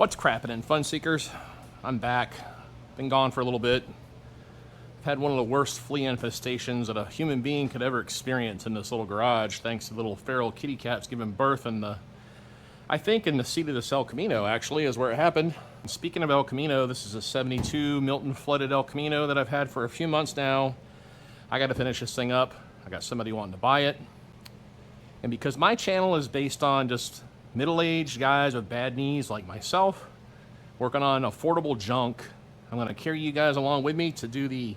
What's crappin', fun seekers? I'm back. Been gone for a little bit. I've had one of the worst flea infestations that a human being could ever experience in this little garage, thanks to little feral kitty cats giving birth in the, I think in the seat of this El Camino actually is where it happened. And speaking of El Camino, this is a 72 Milton flooded El Camino that I've had for a few months now. I got to finish this thing up. I got somebody wanting to buy it. And because my channel is based on just middle-aged guys with bad knees like myself, working on affordable junk, I'm going to carry you guys along with me to do the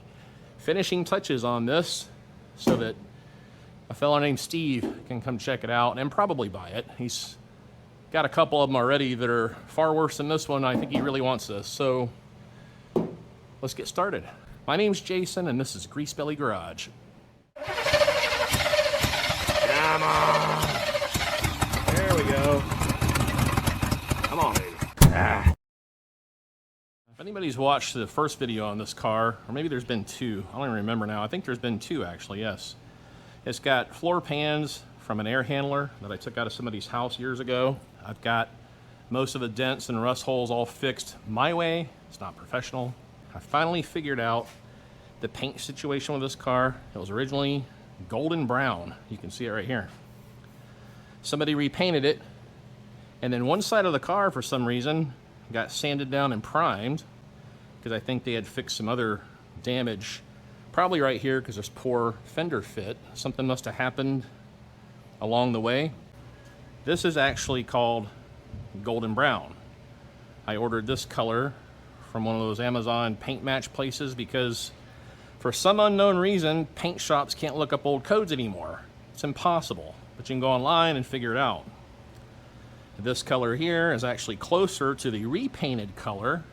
finishing touches on this so that a fella named Steve can come check it out and probably buy it. He's got a couple of them already that are far worse than this one. I think he really wants this. So let's get started. My name's Jason and this is Grease Belly Garage. Come on. There we go. Come on, baby. Ah. If anybody's watched the first video on this car, or maybe there's been two, I don't even remember now. I think there's been two actually, yes. It's got floor pans from an air handler that I took out of somebody's house years ago. I've got most of the dents and rust holes all fixed my way. It's not professional. I finally figured out the paint situation with this car. It was originally golden brown. You can see it right here. Somebody repainted it, and then one side of the car for some reason got sanded down and primed because I think they had fixed some other damage, probably right here because there's poor fender fit. Something must have happened along the way. This is actually called golden brown. I ordered this color from one of those Amazon paint match places because for some unknown reason, paint shops can't look up old codes anymore. It's impossible, but you can go online and figure it out. This color here is actually closer to the repainted color,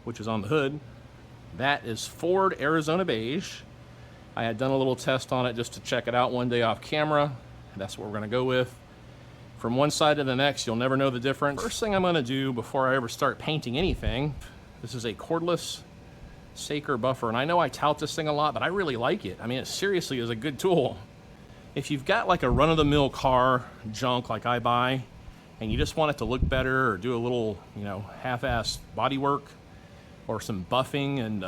which is on the hood. That is Ford Arizona Beige. I had done a little test on it just to check it out one day off camera. That's what we're gonna go with. From one side to the next, you'll never know the difference. First thing I'm gonna do before I ever start painting anything, this is a cordless Saker buffer, and I know I tout this thing a lot, but I really like it. I mean, it seriously is a good tool. If you've got like a run-of-the-mill car junk like I buy, and you just want it to look better or do a little, you know, half-assed body work or some buffing and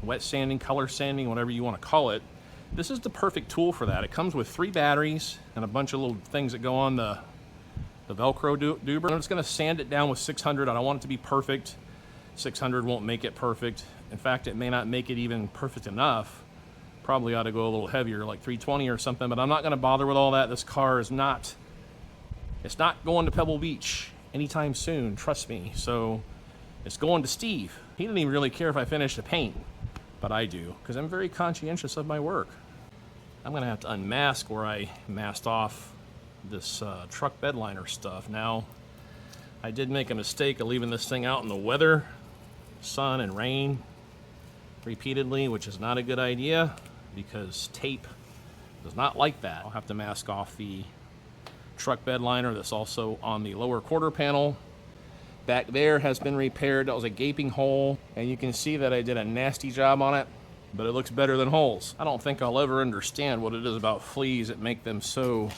wet sanding, color sanding, whatever you want to call it, this is the perfect tool for that. It comes with 3 batteries and a bunch of little things that go on the Velcro duber. I'm just going to sand it down with 600. I don't want it to be perfect. 600 won't make it perfect. In fact, it may not make it even perfect enough. Probably ought to go a little heavier, like 320 or something, but I'm not going to bother with all that. This car is not, it's not going to Pebble Beach anytime soon, trust me. So it's going to Steve. He didn't even really care if I finished the paint, but I do, because I'm very conscientious of my work. I'm going to have to unmask where I masked off this truck bed liner stuff. Now, I did make a mistake of leaving this thing out in the weather, sun and rain repeatedly, which is not a good idea because tape does not like that. I'll have to mask off the truck bed liner that's also on the lower quarter panel. Back there has been repaired. That was a gaping hole, and you can see that I did a nasty job on it, but it looks better than holes. I don't think I'll ever understand what it is about fleas that make them so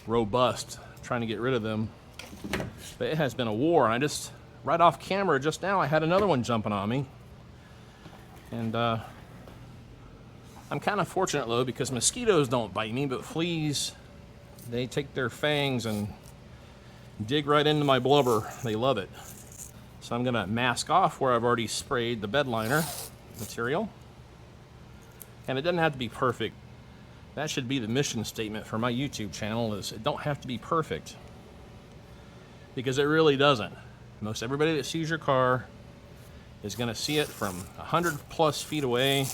robust, trying to get rid of them. But it has been a war, and I just, right off camera just now, I had another one jumping on me. And I'm kind of fortunate though, because mosquitoes don't bite me, but fleas, they take their fangs and dig right into my blubber. They love it. So I'm gonna mask off where I've already sprayed the bed liner material. And it doesn't have to be perfect. That should be the mission statement for my YouTube channel, is it don't have to be perfect. Because it really doesn't. Most everybody that sees your car is going to see it from 100+ feet away,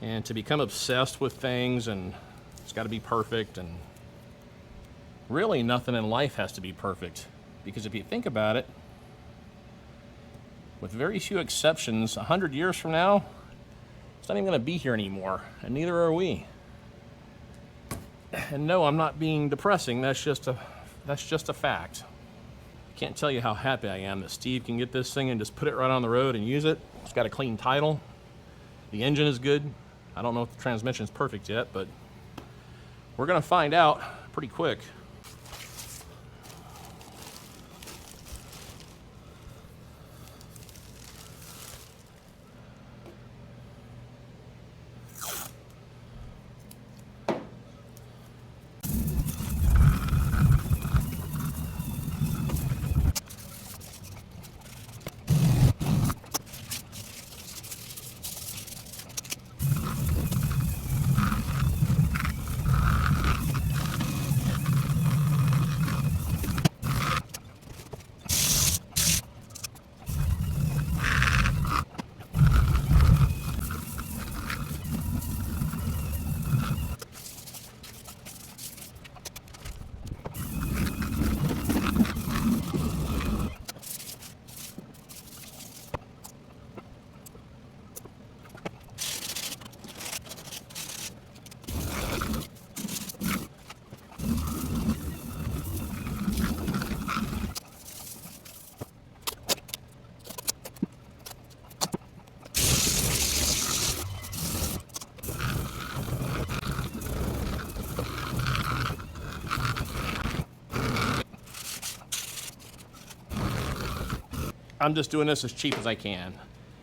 and to become obsessed with things and it's got to be perfect, and really nothing in life has to be perfect, because if you think about it, with very few exceptions, 100 years from now it's not even going to be here anymore, and neither are we. And no, I'm not being depressing. That's just a fact. I can't tell you how happy I am that Steve can get this thing and just put it right on the road and use it. It's got a clean title. The engine is good. I don't know if the transmission is perfect yet, but we're going to find out pretty quick. I'm just doing this as cheap as I can,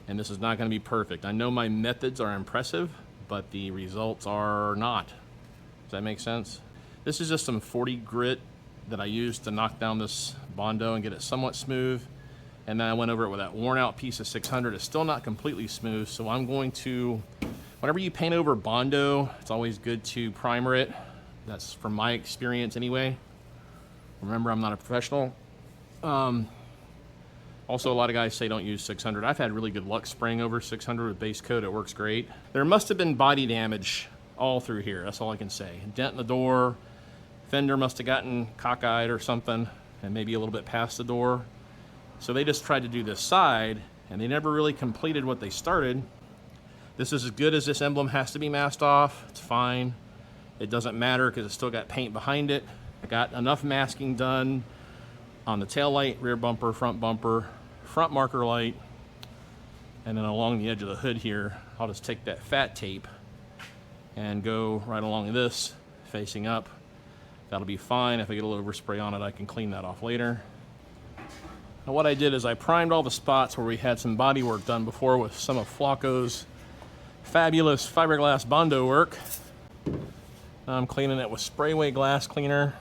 and this is not going to be perfect. I know my methods are impressive, but the results are not. Does that make sense? This is just some 40 grit that I used to knock down this Bondo and get it somewhat smooth. And then I went over it with that worn out piece of 600. It's still not completely smooth, so I'm going to, whenever you paint over Bondo, it's always good to primer it. That's from my experience anyway. Remember, I'm not a professional. Also, a lot of guys say don't use 600. I've had really good luck spraying over 600 with base coat. It works great. There must have been body damage all through here. That's all I can say. Dent in the door. Fender must have gotten cockeyed or something, and maybe a little bit past the door. So they just tried to do this side, and they never really completed what they started. This is as good as this emblem has to be masked off. It's fine. It doesn't matter because it's still got paint behind it. I got enough masking done on the tail light, rear bumper, front marker light, and then along the edge of the hood here, I'll just take that fat tape and go right along this, facing up. That'll be fine. If I get a little overspray on it, I can clean that off later. Now what I did is I primed all the spots where we had some body work done before with some of Flacco's fabulous fiberglass Bondo work. Now I'm cleaning it with Sprayway glass cleaner.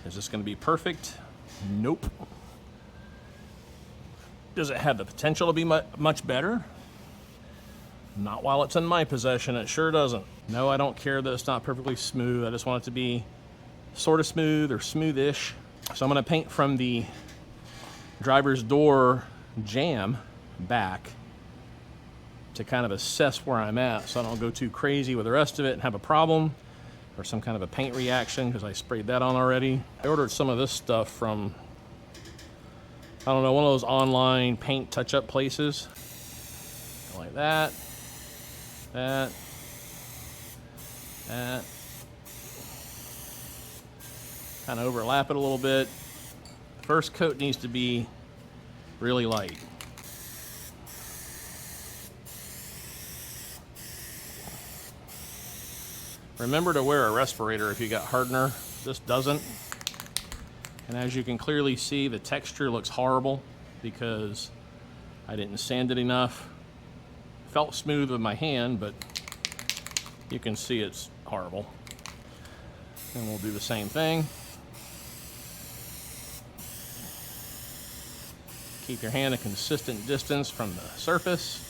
Is this going to be perfect? Nope. Does it have the potential to be much better? Not while it's in my possession. It sure doesn't. No, I don't care that it's not perfectly smooth. I just want it to be sort of smooth or smoothish. So I'm going to paint from the driver's door jamb back to kind of assess where I'm at, so I don't go too crazy with the rest of it and have a problem or some kind of a paint reaction because I sprayed that on already. I ordered some of this stuff from, I don't know, one of those online paint touch-up places. Like that, that. Kind of overlap it a little bit. First coat needs to be really light. Remember to wear a respirator if you got hardener. This doesn't. And as you can clearly see, the texture looks horrible because I didn't sand it enough. Felt smooth with my hand, but you can see it's horrible. And we'll do the same thing. Keep your hand a consistent distance from the surface.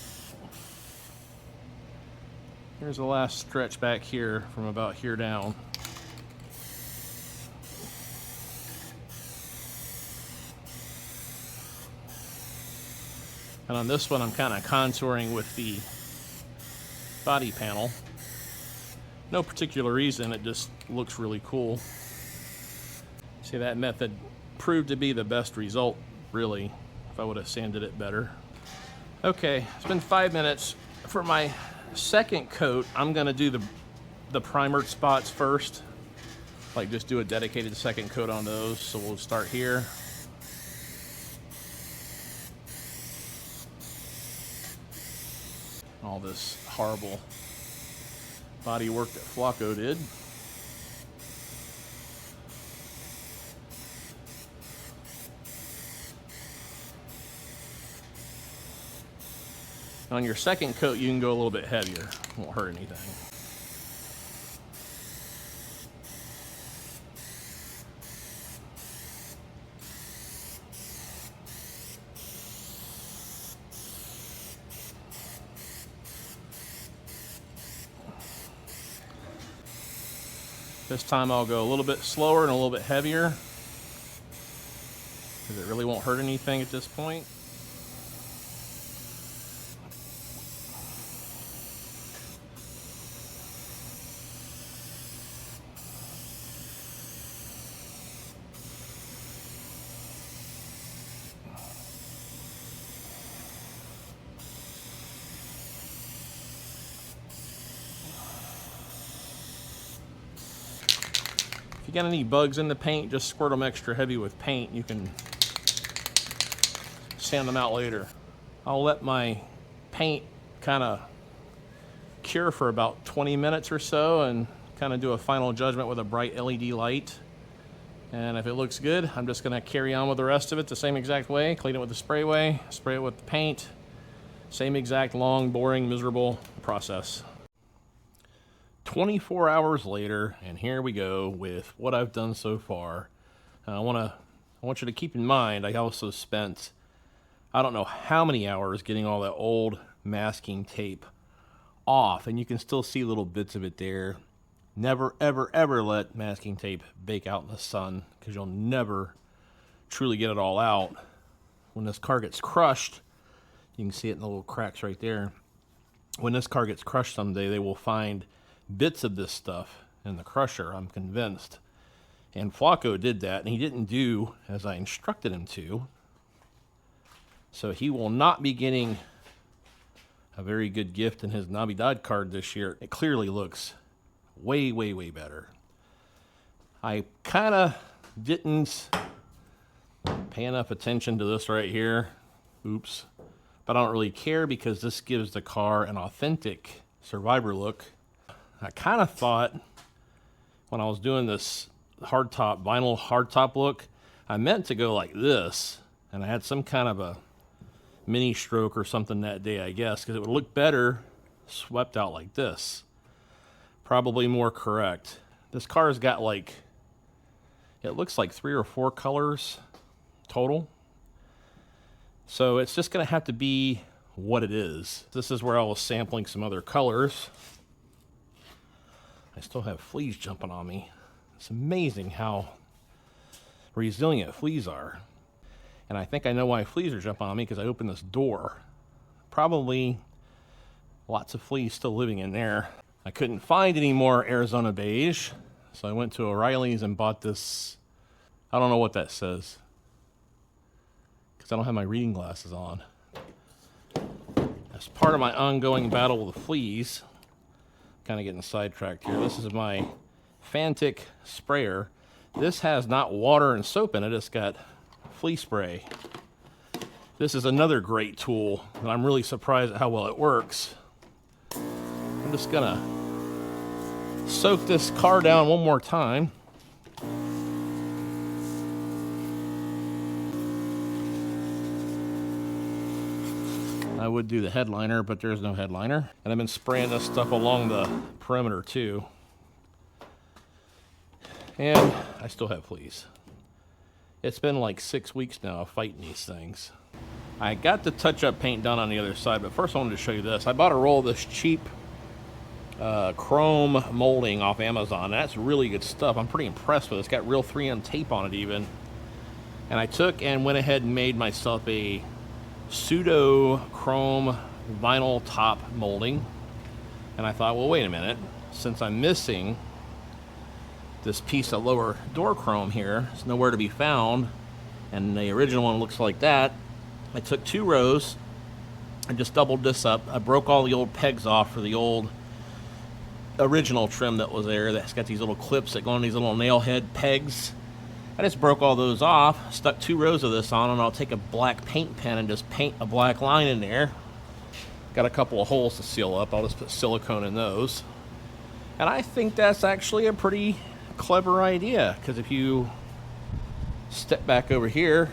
Here's the last stretch back here from about here down. And on this one, I'm kind of contouring with the body panel. No particular reason, it just looks really cool. See, that method proved to be the best result, really, if I would have sanded it better. Okay, it's been 5 minutes. For my second coat, I'm gonna do the primered spots first. Like just do a dedicated second coat on those. So we'll start here. All this horrible body work that Flacco did. On your second coat, you can go a little bit heavier. Won't hurt anything. This time I'll go a little bit slower and a little bit heavier because it really won't hurt anything at this point. If you got any bugs in the paint, just squirt them extra heavy with paint. You can sand them out later. I'll let my paint kind of cure for about 20 minutes or so and kind of do a final judgment with a bright LED light. And if it looks good, I'm just gonna carry on with the rest of it the same exact way. Clean it with the sprayway, spray it with the paint. Same exact long, boring, miserable process. 24 hours later, and here we go with what I've done so far. I want you to keep in mind, I also spent, I don't know how many hours getting all that old masking tape off, and you can still see little bits of it there. Never, ever, ever let masking tape bake out in the sun, because you'll never truly get it all out. When this car gets crushed, you can see it in the little cracks right there. When this car gets crushed someday, they will find bits of this stuff in the crusher, I'm convinced. And Flacco did that, and he didn't do as I instructed him to. So he will not be getting a very good gift in his Navidad card this year. It clearly looks way, way, way better. I kind of didn't pay enough attention to this right here. Oops. But I don't really care because this gives the car an authentic Survivor look. I kind of thought when I was doing this hardtop, vinyl hardtop look, I meant to go like this, and I had some kind of a mini stroke or something that day, I guess, because it would look better swept out like this. Probably more correct. This car's got like, it looks like 3 or 4 colors total. So it's just going to have to be what it is. This is where I was sampling some other colors. I still have fleas jumping on me. It's amazing how resilient fleas are. And I think I know why fleas are jumping on me, because I opened this door. Probably lots of fleas still living in there. I couldn't find any more Arizona beige, so I went to O'Reilly's and bought this. I don't know what that says, because I don't have my reading glasses on. As part of my ongoing battle with the fleas, kind of getting sidetracked here. This is my fantik sprayer. This has not water and soap in it, it's got flea spray. This is another great tool, and I'm really surprised at how well it works. I'm just gonna soak this car down one more time. I would do the headliner, but there's no headliner. And I've been spraying this stuff along the perimeter too. And I still have fleas. It's been like 6 weeks now of fighting these things. I got the touch-up paint done on the other side, but first I wanted to show you this. I bought a roll of this cheap chrome molding off Amazon. That's really good stuff. I'm pretty impressed with it. It's got real 3M tape on it even. And I took and went ahead and made myself a pseudo chrome vinyl top molding. And I thought, well, wait a minute. Since I'm missing this piece of lower door chrome here, it's nowhere to be found, and the original one looks like that. I took 2 rows and just doubled this up. I broke all the old pegs off for the old original trim that was there. That's got these little clips that go on these little nail head pegs. I just broke all those off, stuck 2 rows of this on, and I'll take a black paint pen and just paint a black line in there. Got a couple of holes to seal up. I'll just put silicone in those. And I think that's actually a pretty clever idea, because if you step back over here,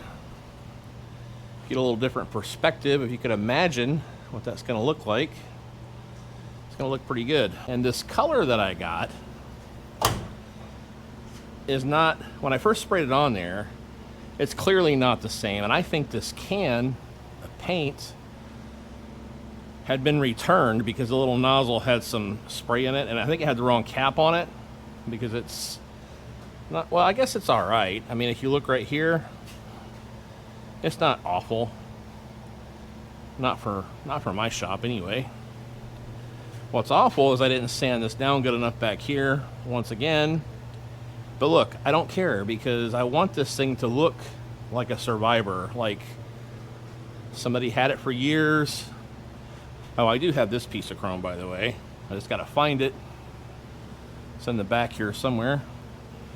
get a little different perspective, if you could imagine what that's going to look like, it's going to look pretty good. And this color that I got is not, when I first sprayed it on there, it's clearly not the same. And I think this can of paint had been returned because the little nozzle had some spray in it, and I think it had the wrong cap on it, because it's not, well, I guess it's all right. I mean, if you look right here, it's not awful. Not for my shop anyway. What's awful is I didn't sand this down good enough back here once again. But look, I don't care, because I want this thing to look like a Survivor, like somebody had it for years. Oh, I do have this piece of chrome, by the way. I just got to find it. It's in the back here somewhere.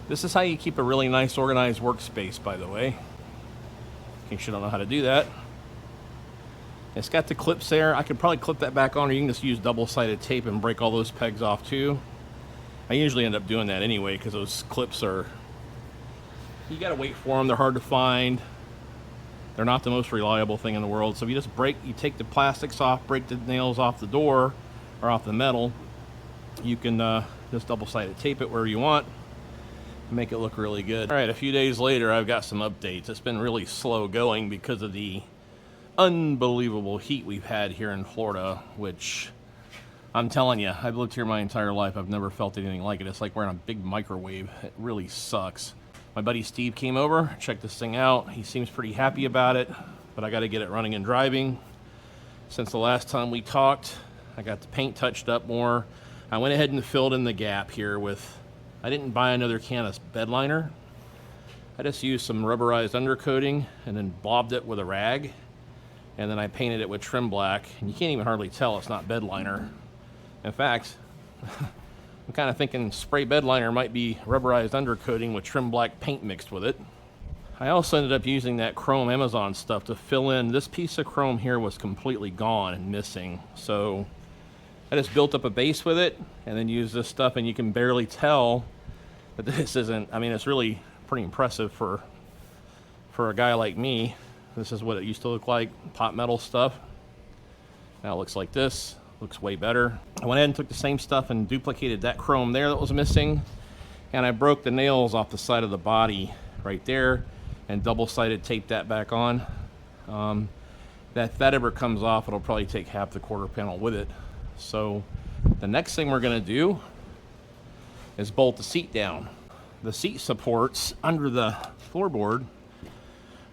This is how you keep a really nice organized workspace, by the way, in case you don't know how to do that. It's got the clips there. I could probably clip that back on, or you can just use double-sided tape and break all those pegs off too. I usually end up doing that anyway, because those clips are You gotta wait for them. They're hard to find. They're not the most reliable thing in the world. So if you just you take the plastics off, break the nails off the door or off the metal, you can just double-sided tape it where you want and make it look really good. All right, a few days later, I've got some updates. It's been really slow going because of the unbelievable heat we've had here in Florida, which I'm telling you, I've lived here my entire life. I've never felt anything like it. It's like we're in a big microwave. It really sucks. My buddy Steve came over, checked this thing out. He seems pretty happy about it, but I got to get it running and driving. Since the last time we talked, I got the paint touched up more. I went ahead and filled in the gap here with, I didn't buy another can of bed liner. I just used some rubberized undercoating and then blobbed it with a rag. And then I painted it with trim black. And you can't even hardly tell it's not bed liner. In fact, I'm kind of thinking spray bed liner might be rubberized undercoating with trim black paint mixed with it. I also ended up using that chrome Amazon stuff to fill in. This piece of chrome here was completely gone and missing. So I just built up a base with it and then used this stuff, and you can barely tell that this isn't, I mean, it's really pretty impressive for a guy like me. This is what it used to look like, pot metal stuff. Now it looks like this. Looks way better. I went ahead and took the same stuff and duplicated that chrome there that was missing, and I broke the nails off the side of the body right there and double-sided taped that back on. If that ever comes off, it'll probably take half the quarter panel with it. So the next thing we're going to do is bolt the seat down. The seat supports under the floorboard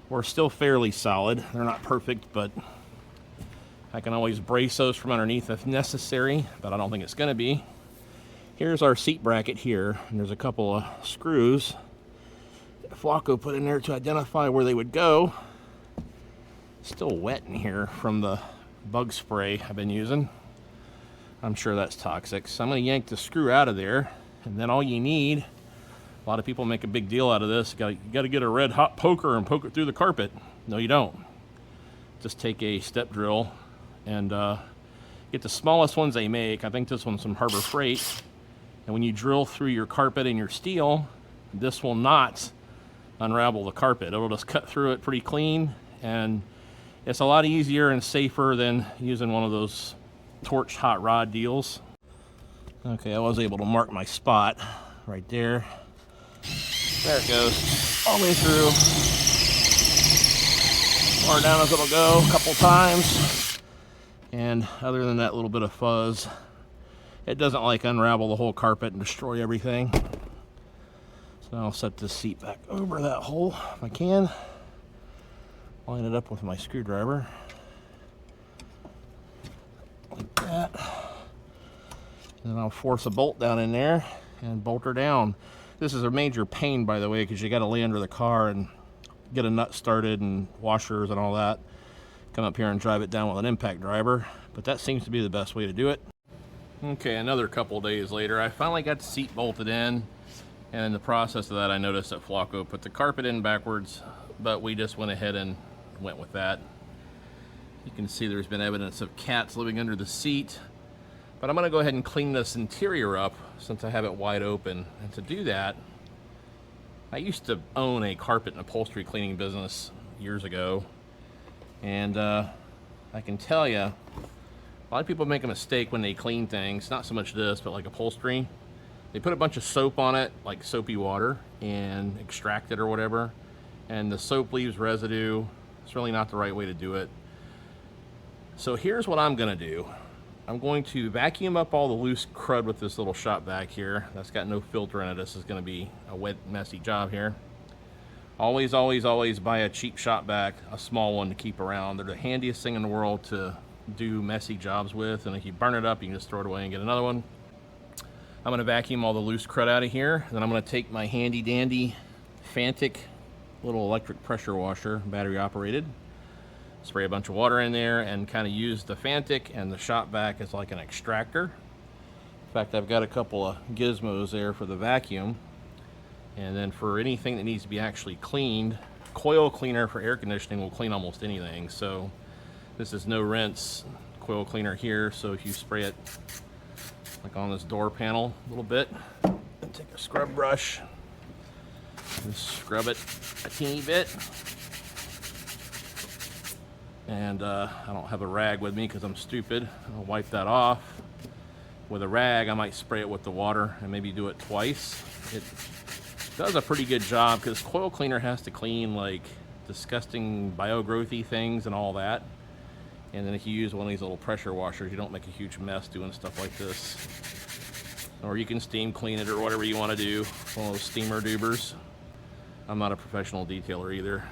were still fairly solid. They're not perfect, but I can always brace those from underneath if necessary, but I don't think it's going to be. Here's our seat bracket here, and there's a couple of screws that Flacco put in there to identify where they would go. Still wet in here from the bug spray I've been using. I'm sure that's toxic. So I'm going to yank the screw out of there, and then all you need, a lot of people make a big deal out of this, you got to get a red hot poker and poke it through the carpet. No, you don't. Just take a step drill and get the smallest ones they make. I think this one's from Harbor Freight. And when you drill through your carpet and your steel, this will not unravel the carpet. It'll just cut through it pretty clean, and it's a lot easier and safer than using one of those torched hot rod deals. Okay, I was able to mark my spot right there. There it goes, all the way through. Far down as it'll go a couple times. And other than that little bit of fuzz, it doesn't like unravel the whole carpet and destroy everything. So I'll set this seat back over that hole if I can. Line it up with my screwdriver. Like that. And then I'll force a bolt down in there and bolt her down. This is a major pain, by the way, because you got to lay under the car and get a nut started and washers and all that. Come up here and drive it down with an impact driver, but that seems to be the best way to do it. Okay, another couple days later, I finally got the seat bolted in, and in the process of that, I noticed that Flacco put the carpet in backwards, but we just went ahead and went with that. You can see there's been evidence of cats living under the seat, but I'm going to go ahead and clean this interior up since I have it wide open. And to do that, I used to own a carpet and upholstery cleaning business years ago. And I can tell you, a lot of people make a mistake when they clean things, not so much this, but like upholstery. They put a bunch of soap on it, like soapy water, and extract it or whatever. And the soap leaves residue. It's really not the right way to do it. So here's what I'm gonna do. I'm going to vacuum up all the loose crud with this little shop vac here. That's got no filter in it. This is gonna be a wet, messy job here. Always, always, always buy a cheap shop vac, a small one to keep around. They're the handiest thing in the world to do messy jobs with, and if you burn it up, you can just throw it away and get another one. I'm gonna vacuum all the loose crud out of here, and then I'm gonna take my handy dandy fantik little electric pressure washer, battery operated, spray a bunch of water in there, and kind of use the fantik and the shop vac as like an extractor. In fact, I've got a couple of gizmos there for the vacuum. And then for anything that needs to be actually cleaned, coil cleaner for air conditioning will clean almost anything. So this is no rinse coil cleaner here. So if you spray it like on this door panel a little bit, and take a scrub brush Just scrub it a teeny bit. And I don't have a rag with me because I'm stupid. I'll wipe that off. With a rag, I might spray it with the water and maybe do it twice. It does a pretty good job because coil cleaner has to clean like disgusting bio-growthy things and all that. And then if you use one of these little pressure washers, you don't make a huge mess doing stuff like this. Or you can steam clean it or whatever you want to do. One of those steamer dubers. I'm not a professional detailer either.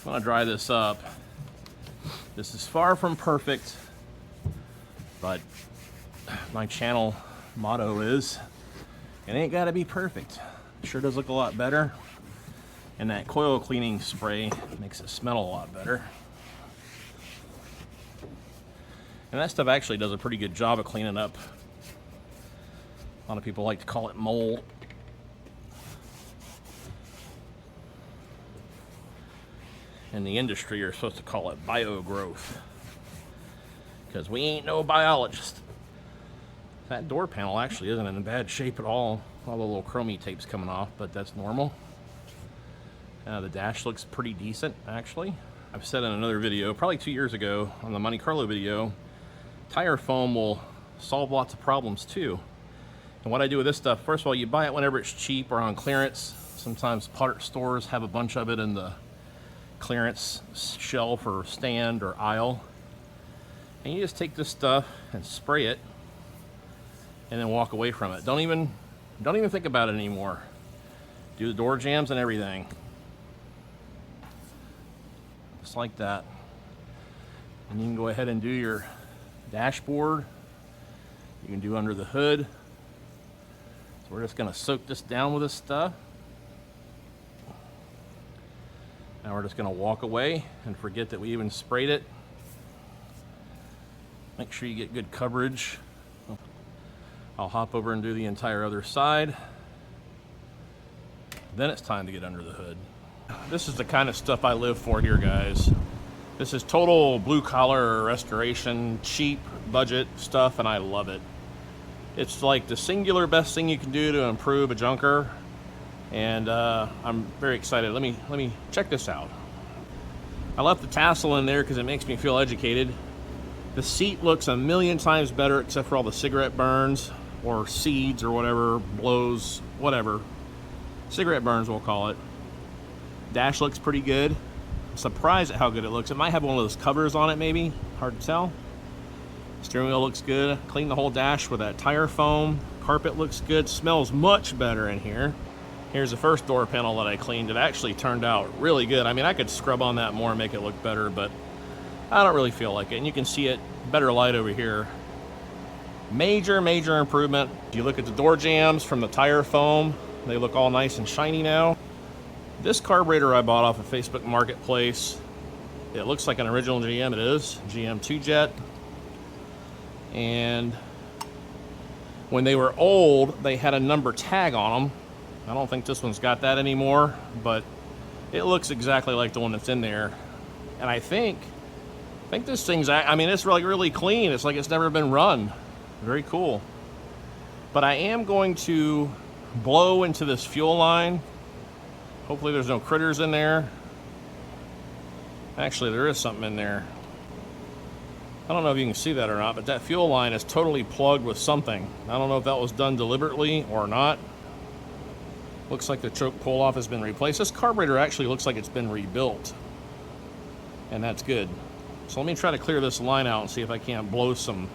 I'm gonna dry this up. This is far from perfect, but my channel motto is, it ain't gotta be perfect. It sure does look a lot better. And that coil cleaning spray makes it smell a lot better. And that stuff actually does a pretty good job of cleaning up. A lot of people like to call it mold. In the industry, you're supposed to call it bio-growth, because we ain't no biologist. That door panel actually isn't in bad shape at all. All the little chromey tape's coming off, but that's normal. The dash looks pretty decent, actually. I've said in another video, probably 2 years ago, on the Monte Carlo video, tire foam will solve lots of problems too. And what I do with this stuff, first of all, you buy it whenever it's cheap or on clearance. Sometimes part stores have a bunch of it in the clearance shelf or stand or aisle, and you just take this stuff and spray it and then walk away from it. Don't even think about it anymore. Do the door jambs and everything just like that, and you can go ahead and do your dashboard. You can do under the hood. So we're just going to soak this down with this stuff. Now we're just going to walk away and forget that we even sprayed it. Make sure you get good coverage. I'll hop over and do the entire other side. Then it's time to get under the hood. This is the kind of stuff I live for here, guys. This is total blue-collar restoration, cheap, budget stuff, and I love it. It's like the singular best thing you can do to improve a junker. And I'm very excited. Let me check this out. I left the tassel in there because it makes me feel educated. The seat looks a million times better, except for all the cigarette burns or seeds or whatever, blows, whatever. Cigarette burns, we'll call it. Dash looks pretty good. I'm surprised at how good it looks. It might have one of those covers on it, maybe. Hard to tell. Steering wheel looks good. Clean the whole dash with that tire foam. Carpet looks good. Smells much better in here. Here's the first door panel that I cleaned. It actually turned out really good. I mean, I could scrub on that more and make it look better, but I don't really feel like it. And you can see it, better light over here. Major improvement. If you look at the door jambs from the tire foam, they look all nice and shiny now. This carburetor I bought off of Facebook Marketplace. It looks like an original GM. It is GM 2-jet. And when they were old, they had a number tag on them. I don't think this one's got that anymore, but it looks exactly like the one that's in there. And I think this thing's, I mean, it's really clean. It's like it's never been run. Very cool. But I am going to blow into this fuel line. Hopefully there's no critters in there. Actually, there is something in there. I don't know if you can see that or not, but that fuel line is totally plugged with something. I don't know if that was done deliberately or not. Looks like the choke pull-off has been replaced. This carburetor actually looks like it's been rebuilt, and that's good. So let me try to clear this line out and see if I can't blow some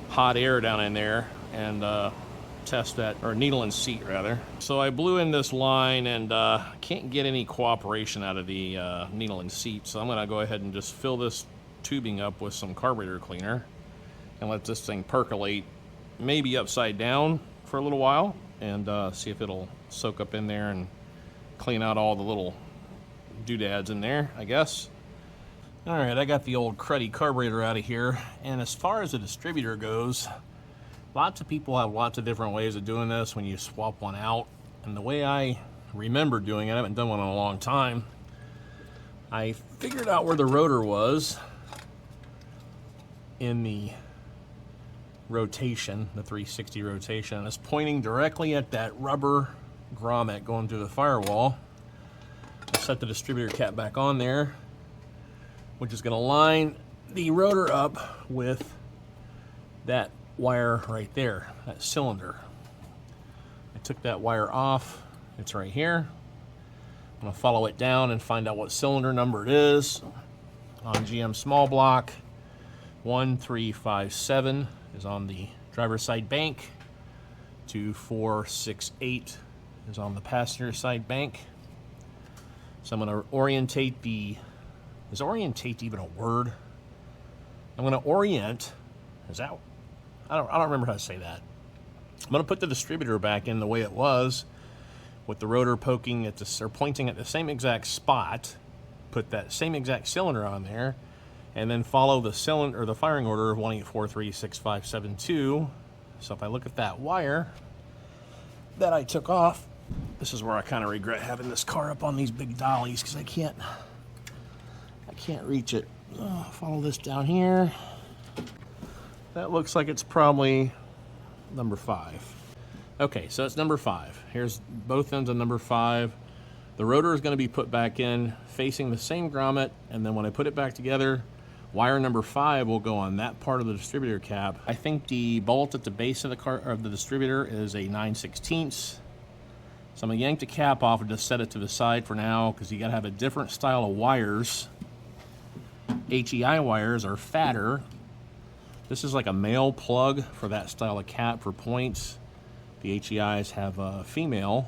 hot air down in there and test that, or needle and seat rather. So I blew in this line and can't get any cooperation out of the needle and seat, so I'm going to go ahead and just fill this tubing up with some carburetor cleaner and let this thing percolate, maybe upside down for a little while, and see if it'll soak up in there and clean out all the little doodads in there, I guess. Alright, I got the old cruddy carburetor out of here, and as far as the distributor goes, lots of people have lots of different ways of doing this when you swap one out, and the way I remember doing it, I haven't done one in a long time, I figured out where the rotor was in the rotation, the 360 rotation, and it's pointing directly at that rubber grommet going through the firewall. I set the distributor cap back on there, which is going to line the rotor up with that wire right there, that cylinder. I took that wire off, it's right here. I'm going to follow it down and find out what cylinder number it is. On GM small block, 1357 is on the driver's side bank, 2468 is on the passenger side bank. So I'm going to orientate the, is orientate even a word? I'm going to orient, is that, I don't remember how to say that. I'm going to put the distributor back in the way it was, with the rotor poking at the, or pointing at the same exact spot, put that same exact cylinder on there, and then follow the cylinder, or the firing order of 18436572. So if I look at that wire that I took off, this is where I kind of regret having this car up on these big dollies, because I can't reach it. Follow this down here. That looks like it's probably number 5. Okay, so it's number 5. Here's both ends of number 5. The rotor is going to be put back in facing the same grommet, and then when I put it back together, wire number 5 will go on that part of the distributor cap. I think the bolt at the base of the car, of the distributor, is a 9/16. So I'm going to yank the cap off and just set it to the side for now, because you got to have a different style of wires. HEI wires are fatter. This is like a male plug for that style of cap for points. The HEIs have a female,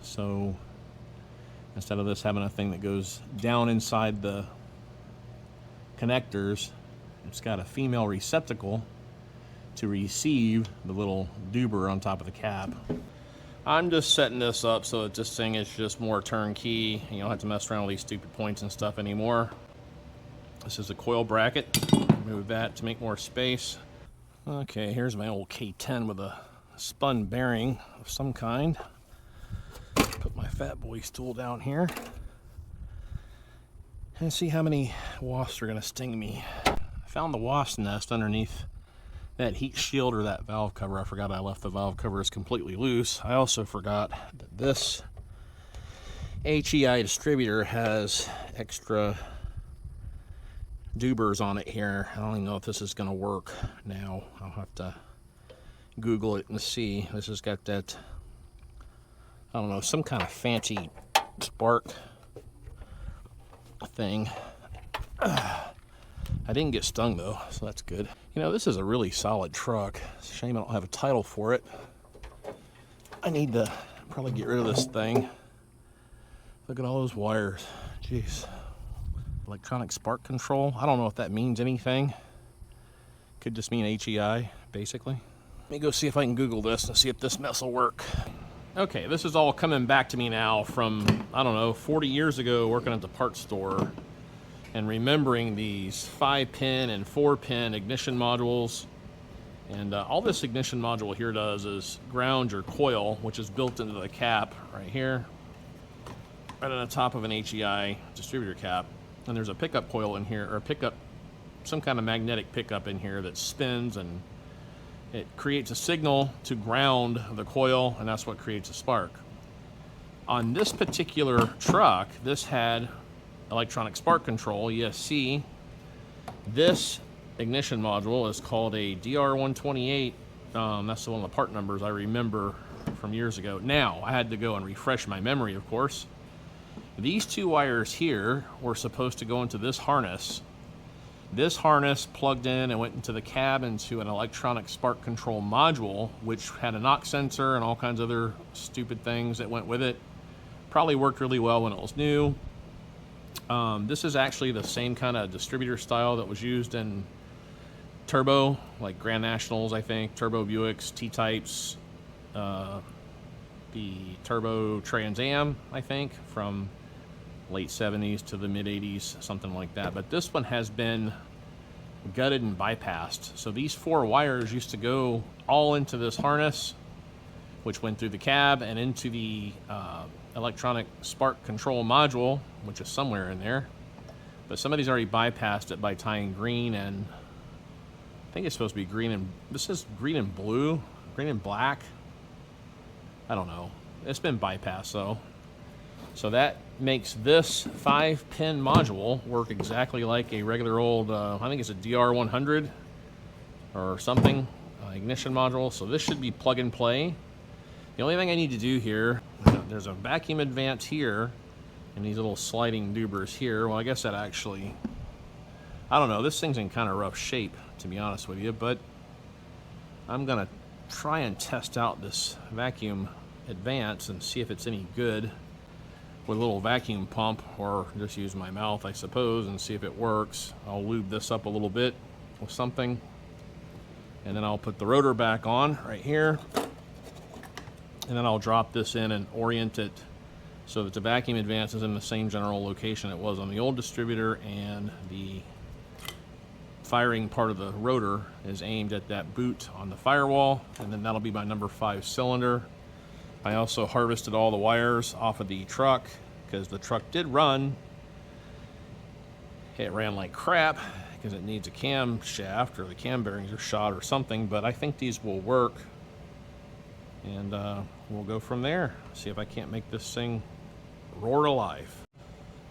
so instead of this having a thing that goes down inside the connectors, it's got a female receptacle to receive the little doober on top of the cap. I'm just setting this up so that this thing is just more turnkey. You don't have to mess around with these stupid points and stuff anymore. This is a coil bracket. Move that to make more space. Okay, here's my old K10 with a spun bearing of some kind. Put my fat boy stool down here and see how many wasps are going to sting me. I found the wasp nest underneath that heat shield or that valve cover. I forgot I left the valve covers completely loose. I also forgot that this HEI distributor has extra doobers on it here. I don't even know if this is going to work now. I'll have to Google it and see. This has got that, I don't know, some kind of fancy spark thing. I didn't get stung though, so that's good. You know, this is a really solid truck. It's a shame I don't have a title for it. I need to probably get rid of this thing. Look at all those wires. Jeez. Electronic spark control. I don't know if that means anything. Could just mean HEI, basically. Let me go see if I can Google this and see if this mess will work. Okay, this is all coming back to me now from, I don't know, 40 years ago working at the parts store and remembering these 5-pin and 4-pin ignition modules. And all this ignition module here does is ground your coil, which is built into the cap right here, right on the top of an HEI distributor cap. And there's a pickup coil in here, or a pickup, some kind of magnetic pickup in here that spins, and it creates a signal to ground the coil, and that's what creates a spark. On this particular truck, this had electronic spark control, ESC, this ignition module is called a DR128. That's one of the part numbers I remember from years ago. Now, I had to go and refresh my memory, of course. These two wires here were supposed to go into this harness. This harness plugged in and went into the cab into an electronic spark control module, which had a knock sensor and all kinds of other stupid things that went with it. Probably worked really well when it was new. This is actually the same kind of distributor style that was used in turbo, like Grand Nationals, I think, turbo Buicks, T-types, the turbo Trans Am, I think, from late 70s to the mid 80s, something like that. But this one has been gutted and bypassed. So these four wires used to go all into this harness, which went through the cab and into the electronic spark control module, which is somewhere in there. But somebody's already bypassed it by tying green and, I think it's supposed to be green and, this is green and blue, green and black. I don't know. It's been bypassed though. So that makes this 5-pin module work exactly like a regular old, I think it's a DR100 or something, ignition module. So this should be plug and play. The only thing I need to do here, there's a vacuum advance here and these little sliding dubers here. Well, I guess that actually, I don't know, this thing's in kind of rough shape, to be honest with you, but I'm gonna try and test out this vacuum advance and see if it's any good with a little vacuum pump, or just use my mouth, I suppose, and see if it works. I'll lube this up a little bit with something, and then I'll put the rotor back on right here, and then I'll drop this in and orient it so that the vacuum advance is in the same general location it was on the old distributor, and the firing part of the rotor is aimed at that boot on the firewall, and then that'll be my number 5 cylinder. I also harvested all the wires off of the truck because the truck did run. It ran like crap because it needs a cam shaft, or the cam bearings are shot or something, but I think these will work, and we'll go from there. See if I can't make this thing roar to life.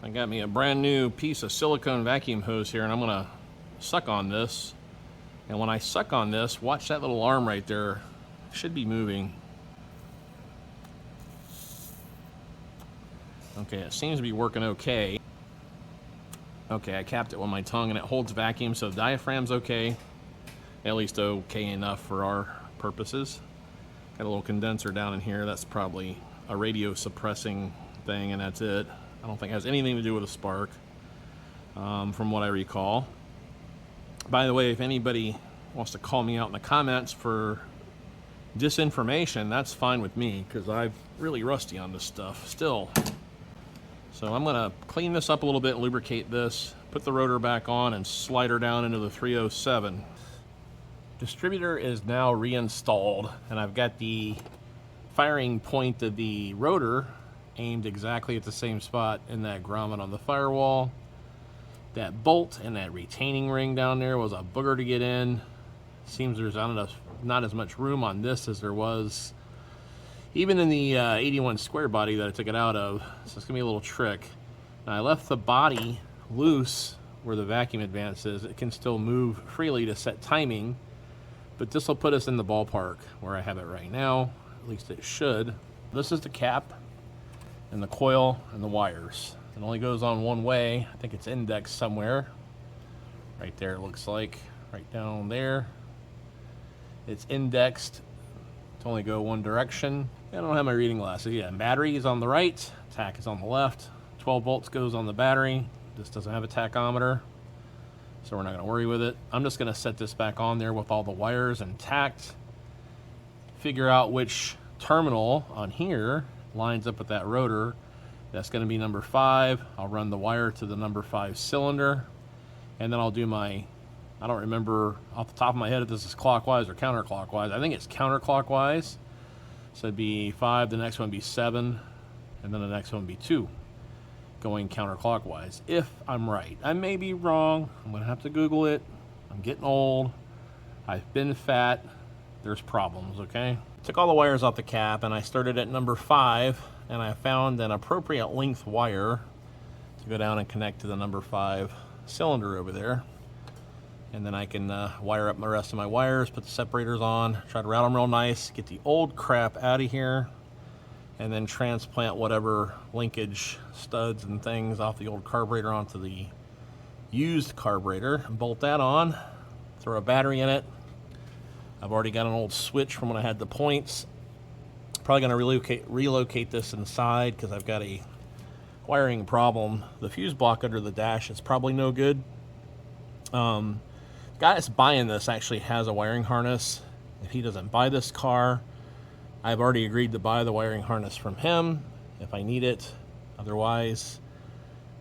I got me a brand new piece of silicone vacuum hose here, and I'm gonna suck on this, and when I suck on this, watch that little arm right there. It should be moving. Okay, it seems to be working okay. Okay, I capped it with my tongue and it holds vacuum, so the diaphragm's okay. At least okay enough for our purposes. Got a little condenser down in here. That's probably a radio suppressing thing, and that's it. I don't think it has anything to do with a spark, from what I recall. By the way, if anybody wants to call me out in the comments for disinformation, that's fine with me, because I'm really rusty on this stuff still. So I'm gonna clean this up a little bit, lubricate this, put the rotor back on, and slide her down into the 307. Distributor is now reinstalled, and I've got the firing point of the rotor aimed exactly at the same spot in that grommet on the firewall. That bolt and that retaining ring down there was a booger to get in. Seems there's not as much room on this as there was even in the 81 square body that I took it out of, so it's gonna be a little trick. Now I left the body loose where the vacuum advance is. It can still move freely to set timing, but this will put us in the ballpark where I have it right now. At least it should. This is the cap and the coil and the wires. It only goes on one way. I think it's indexed somewhere. Right there, it looks like. Right down there. It's indexed to only go one direction. I don't have my reading glasses. Yeah, battery is on the right, tach is on the left. 12 volts goes on the battery. This doesn't have a tachometer, so we're not gonna worry with it. I'm just gonna set this back on there with all the wires intact, figure out which terminal on here lines up with that rotor. That's gonna be number 5. I'll run the wire to the number 5 cylinder, and then I'll do my, I don't remember off the top of my head if this is clockwise or counterclockwise. I think it's counterclockwise. So it'd be 5, the next one would be 7, and then the next one would be 2, going counterclockwise, if I'm right. I may be wrong. I'm gonna have to Google it. I'm getting old. I've been fat. There's problems, okay? Took all the wires off the cap, and I started at number 5, and I found an appropriate length wire to go down and connect to the number 5 cylinder over there. And then I can wire up the rest of my wires, put the separators on, try to route them real nice, get the old crap out of here, and then transplant whatever linkage studs and things off the old carburetor onto the used carburetor, and bolt that on, throw a battery in it. I've already got an old switch from when I had the points. Probably going to relocate this inside because I've got a wiring problem. The fuse block under the dash is probably no good. Guy that's buying this actually has a wiring harness. If he doesn't buy this car, I've already agreed to buy the wiring harness from him if I need it. Otherwise,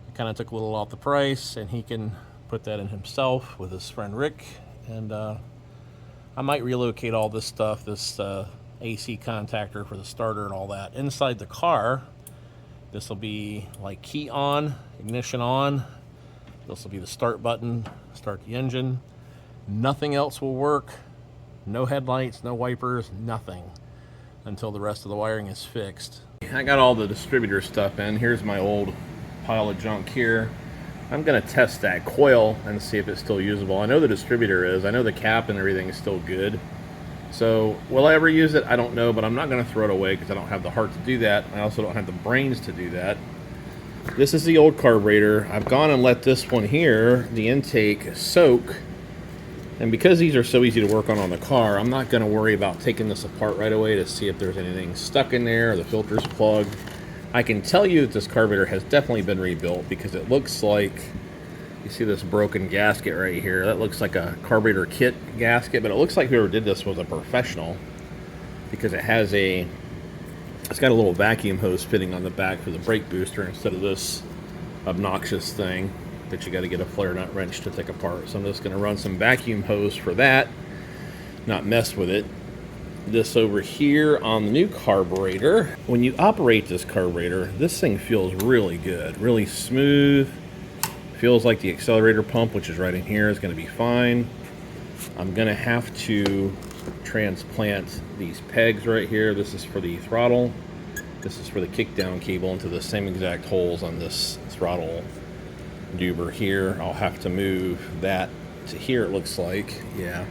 I kind of took a little off the price, and he can put that in himself with his friend Rick. And I might relocate all this stuff, this AC contactor for the starter and all that, inside the car. This will be like key on, ignition on. This will be the start button, start the engine. Nothing else will work. No headlights, no wipers, nothing until the rest of the wiring is fixed. I got all the distributor stuff in. Here's my old pile of junk here. I'm gonna test that coil and see if it's still usable. I know the distributor is. I know the cap and everything is still good. So will I ever use it? I don't know, but I'm not gonna throw it away because I don't have the heart to do that. I also don't have the brains to do that. This is the old carburetor. I've gone and let this one here, the intake, soak. And because these are so easy to work on the car, I'm not going to worry about taking this apart right away to see if there's anything stuck in there or the filter's plugged. I can tell you that this carburetor has definitely been rebuilt because it looks like, you see this broken gasket right here, that looks like a carburetor kit gasket, but it looks like whoever did this was a professional because it's got a little vacuum hose fitting on the back for the brake booster instead of this obnoxious thing that you got to get a flare nut wrench to take apart. So I'm just going to run some vacuum hose for that, not mess with it. This over here on the new carburetor, when you operate this carburetor, this thing feels really good, really smooth. Feels like the accelerator pump, which is right in here, is going to be fine. I'm going to have to transplant these pegs right here. This is for the throttle. This is for the kickdown cable into the same exact holes on this throttle duber here. I'll have to move that to here, it looks like. Yeah.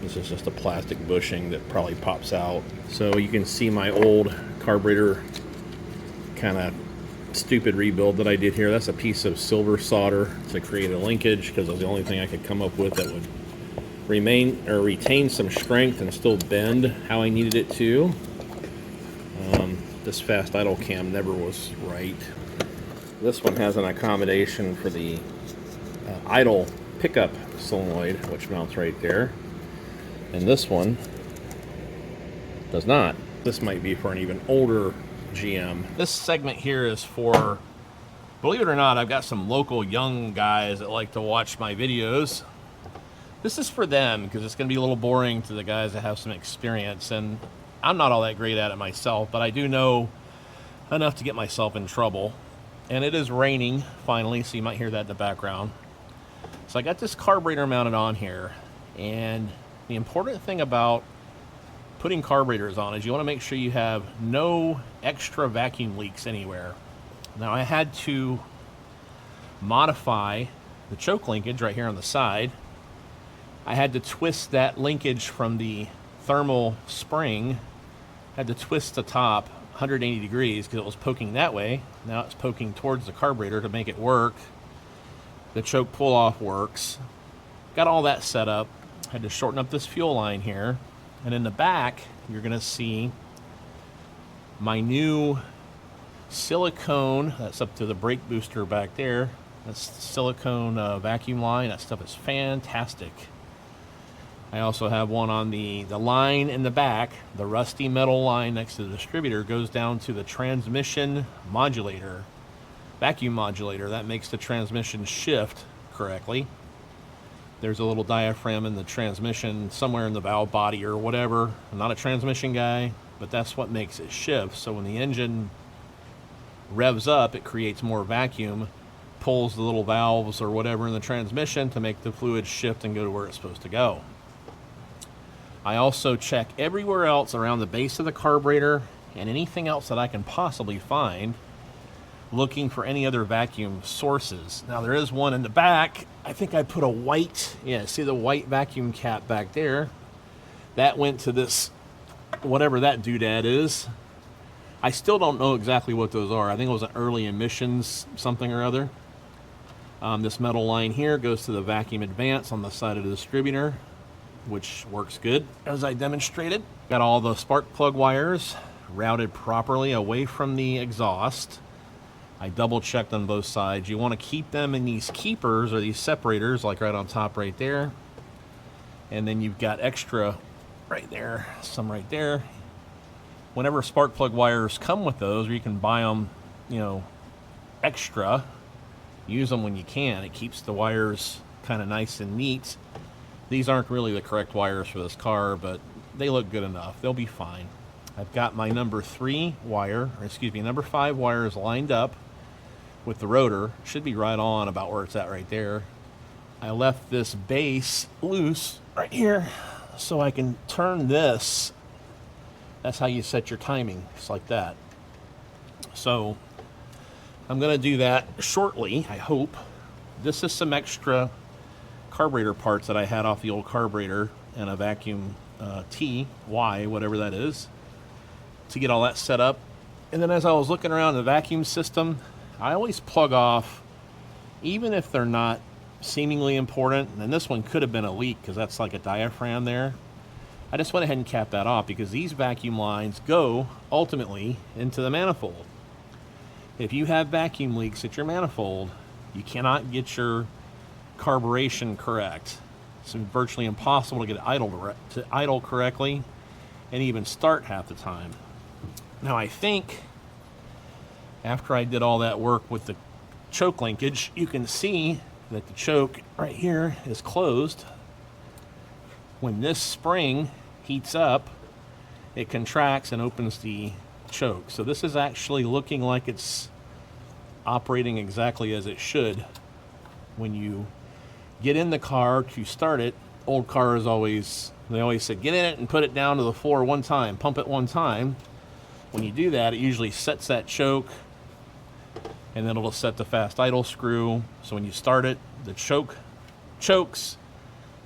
This is just a plastic bushing that probably pops out. So you can see my old carburetor kind of stupid rebuild that I did here. That's a piece of silver solder to create a linkage because it was the only thing I could come up with that would retain some strength and still bend how I needed it to. This fast idle cam never was right. This one has an accommodation for the idle pickup solenoid, which mounts right there. And this one does not. This might be for an even older GM. This segment here is for, believe it or not, I've got some local young guys that like to watch my videos. This is for them because it's going to be a little boring to the guys that have some experience, and I'm not all that great at it myself, but I do know enough to get myself in trouble. And it is raining finally, so you might hear that in the background. So I got this carburetor mounted on here, and the important thing about putting carburetors on is you want to make sure you have no extra vacuum leaks anywhere. Now I had to modify the choke linkage right here on the side. I had to twist that linkage from the thermal spring, had to twist the top 180 degrees because it was poking that way. Now it's poking towards the carburetor to make it work. The choke pull-off works. Got all that set up. Had to shorten up this fuel line here. And in the back, you're going to see my new silicone. That's up to the brake booster back there. That's silicone vacuum line. That stuff is fantastic. I also have one on the line in the back. The rusty metal line next to the distributor goes down to the transmission modulator, vacuum modulator. That makes the transmission shift correctly. There's a little diaphragm in the transmission somewhere in the valve body or whatever. I'm not a transmission guy, but that's what makes it shift. So when the engine revs up, it creates more vacuum, pulls the little valves or whatever in the transmission to make the fluid shift and go to where it's supposed to go. I also check everywhere else around the base of the carburetor and anything else that I can possibly find looking for any other vacuum sources. Now there is one in the back. I think I put a white, yeah, see the white vacuum cap back there? That went to this, whatever that doodad is. I still don't know exactly what those are. I think it was an early emissions something or other. This metal line here goes to the vacuum advance on the side of the distributor, which works good, as I demonstrated. Got all the spark plug wires routed properly away from the exhaust. I double checked on both sides. You want to keep them in these keepers or these separators, like right on top right there. And then you've got extra right there, some right there. Whenever spark plug wires come with those, or you can buy them, you know, extra, use them when you can. It keeps the wires kind of nice and neat. These aren't really the correct wires for this car, but they look good enough. They'll be fine. I've got my number 5 wires lined up with the rotor. Should be right on about where it's at right there. I left this base loose right here so I can turn this. That's how you set your timing, just like that. So I'm going to do that shortly, I hope. This is some extra carburetor parts that I had off the old carburetor and a vacuum T, Y, whatever that is, to get all that set up. And then as I was looking around the vacuum system, I always plug off, even if they're not seemingly important, and this one could have been a leak because that's like a diaphragm there. I just went ahead and capped that off because these vacuum lines go ultimately into the manifold. If you have vacuum leaks at your manifold, you cannot get your carburation correct. It's virtually impossible to get it idle correctly and even start half the time. Now I think after I did all that work with the choke linkage, you can see that the choke right here is closed. When this spring heats up, it contracts and opens the choke. So this is actually looking like it's operating exactly as it should. When you get in the car to start it, old cars they always said, get in it and put it down to the floor one time, pump it one time. When you do that, it usually sets that choke, and then it'll set the fast idle screw. So when you start it, the choke chokes,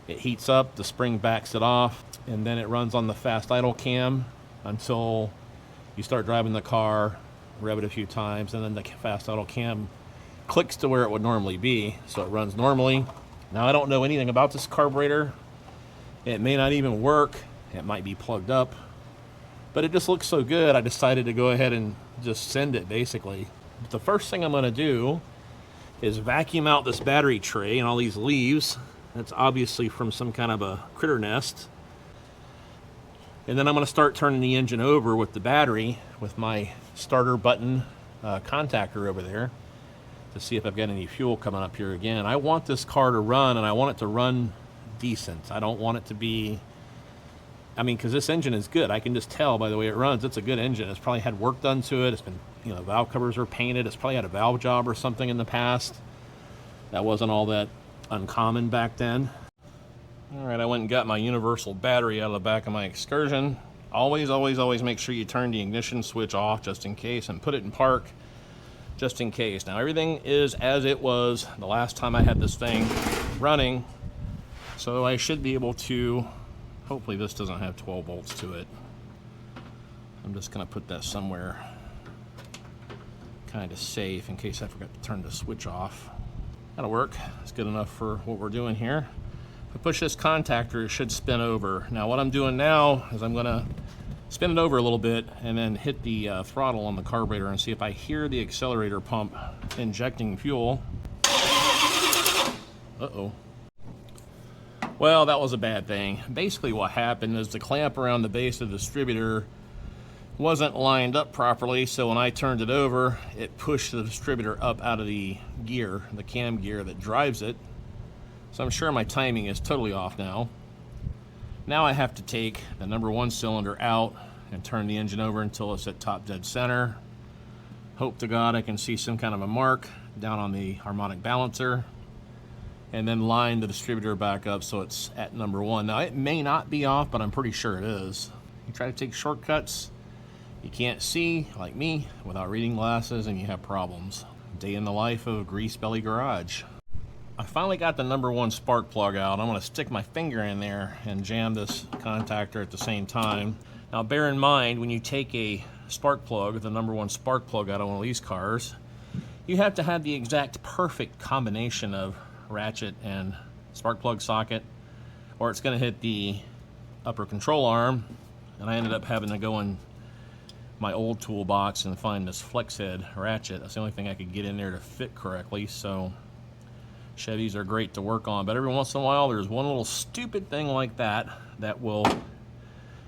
it heats up, the spring backs it off, and then it runs on the fast idle cam until you start driving the car, rev it a few times, and then the fast idle cam clicks to where it would normally be, so it runs normally. Now I don't know anything about this carburetor. It may not even work. It might be plugged up, but it just looks so good, I decided to go ahead and just send it basically. But the first thing I'm going to do is vacuum out this battery tray and all these leaves. That's obviously from some kind of a critter nest. And then I'm going to start turning the engine over with the battery with my starter button contactor over there to see if I've got any fuel coming up here again. I want this car to run, and I want it to run decent. I don't want it to be, I mean, because this engine is good. I can just tell by the way it runs, it's a good engine. It's probably had work done to it. It's been, you know, valve covers are painted. It's probably had a valve job or something in the past. That wasn't all that uncommon back then. All right, I went and got my universal battery out of the back of my Excursion. Always, always, always make sure you turn the ignition switch off just in case, and put it in park just in case. Now everything is as it was the last time I had this thing running, so I should be able to, hopefully this doesn't have 12 volts to it. I'm just gonna put that somewhere kind of safe in case I forgot to turn the switch off. That'll work. It's good enough for what we're doing here. If I push this contactor, it should spin over. Now what I'm doing now is I'm gonna spin it over a little bit and then hit the throttle on the carburetor and see if I hear the accelerator pump injecting fuel. Uh-oh. Well, that was a bad thing. Basically what happened is the clamp around the base of the distributor wasn't lined up properly, so when I turned it over, it pushed the distributor up out of the gear, the cam gear that drives it. So I'm sure my timing is totally off now. Now I have to take the number 1 cylinder out and turn the engine over until it's at top dead center. Hope to God I can see some kind of a mark down on the harmonic balancer, and then line the distributor back up so it's at number 1. Now it may not be off, but I'm pretty sure it is. You try to take shortcuts, You can't see, like me, without reading glasses, and you have problems. Day in the life of Grease Belly Garage. I finally got the number one spark plug out. I'm going to stick my finger in there and jam this contactor at the same time. Now bear in mind, when you take a spark plug, the number one spark plug out of one of these cars, you have to have the exact perfect combination of ratchet and spark plug socket, or it's going to hit the upper control arm. And I ended up having to go in my old toolbox and find this flex head ratchet. That's the only thing I could get in there to fit correctly. So Chevys are great to work on, but every once in a while there's one little stupid thing like that that will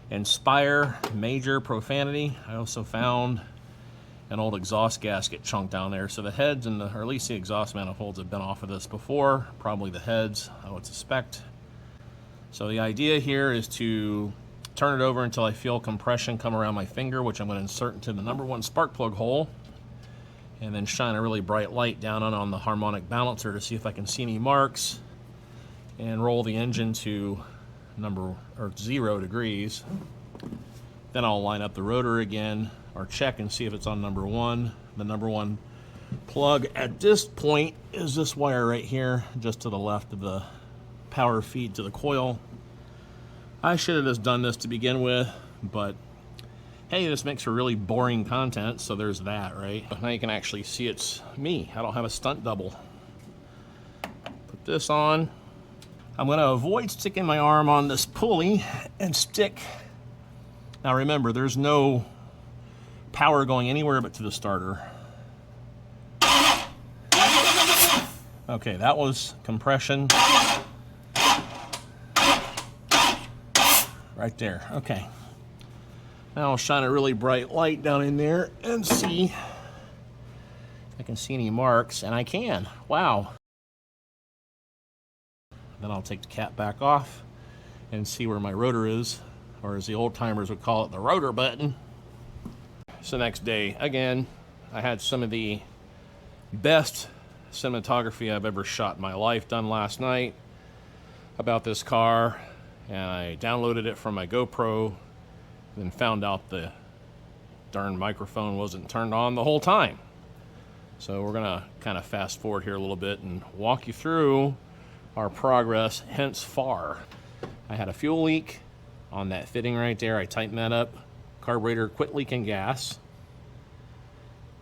inspire major profanity. I also found an old exhaust gasket chunk down there. So the heads and or at least the exhaust manifolds have been off of this before, probably the heads, I would suspect. So the idea here is to turn it over until I feel compression come around my finger, which I'm going to insert into the number one spark plug hole, and then shine a really bright light down on the harmonic balancer to see if I can see any marks, and roll the engine to 0 degrees. Then I'll line up the rotor again, or check and see if it's on number one. The number one plug at this point is this wire right here, just to the left of the power feed to the coil. I should have just done this to begin with, but hey, this makes for really boring content, so there's that, right? But now you can actually see it's me. I don't have a stunt double. Put this on. I'm going to avoid sticking my arm on this pulley and stick. Now remember, there's no power going anywhere but to the starter. Okay, that was compression. Right there, okay. Now I'll shine a really bright light down in there and see if I can see any marks, and I can. Wow. Then I'll take the cap back off and see where my rotor is, or as the old timers would call it, the rotor button. So next day, again, I had some of the best cinematography I've ever shot in my life done last night about this car, and I downloaded it from my GoPro, then found out the darn microphone wasn't turned on the whole time. So we're gonna kind of fast forward here a little bit and walk you through our progress hence far. I had a fuel leak on that fitting right there. I tightened that up. Carburetor quit leaking gas.